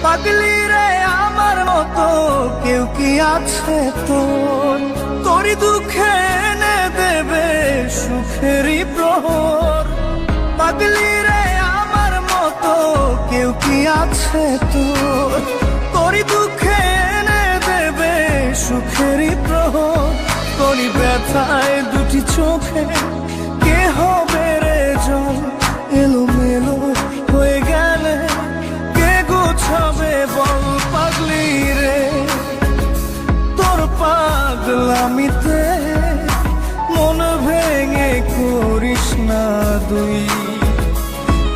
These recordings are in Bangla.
পাগলি রে আমার মতো কেউ কি আছে তোর? তোরই দুঃখে এনে দেবে সুখেরই প্রহর। পাগলি রে আমার মতো কেউ কি আছে তোর? তোরই দুঃখে এনে দেবে সুখেরই প্রহর। তোরই ব্যথায় দুটি চোখে কে হবে রে জল? এলোমেলো হয়ে গেলে কে গোছাবে বল? পাগলি রে তোর পাগলামিতে মন ভেঙে করিস না দুই।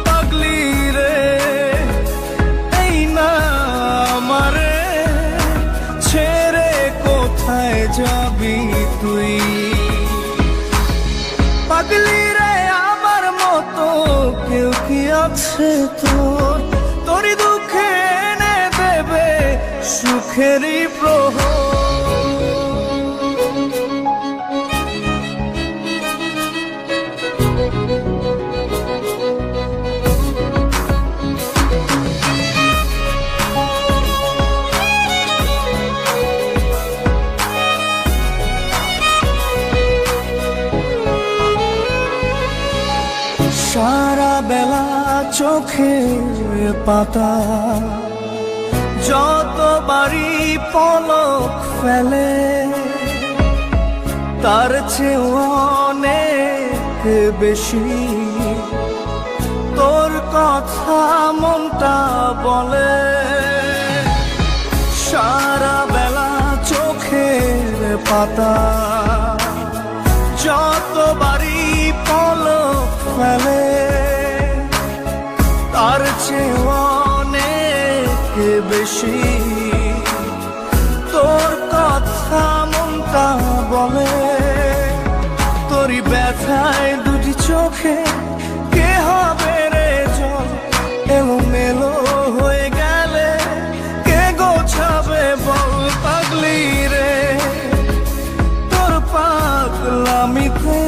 পাগলি রে এই না আমারে ছেড়ে কোথায় যাবি তুই? পাগলি রে আমার মতো কেউ কি আছে তোর? তোরই দুঃখে এনে দেবে সুখেরই প্রহর। সারা বেলা চোখের পাতা যতবারই পলক ফেলে, তার চেয়ে অনেক বেশি তোর কথা মনটা বলে। সারা বেলা চোখের পাতা যতবারই পলক ফেলে, তার চেয়ে অনেক বেশি তোর কথা মনটা বলে। তোরই ব্যথায় দুটি চোখে কে হবে রে জল? এলোমেলো হয়ে গেলে কে গোছাবে বল? পাগলি রে তোর পাগলামিতে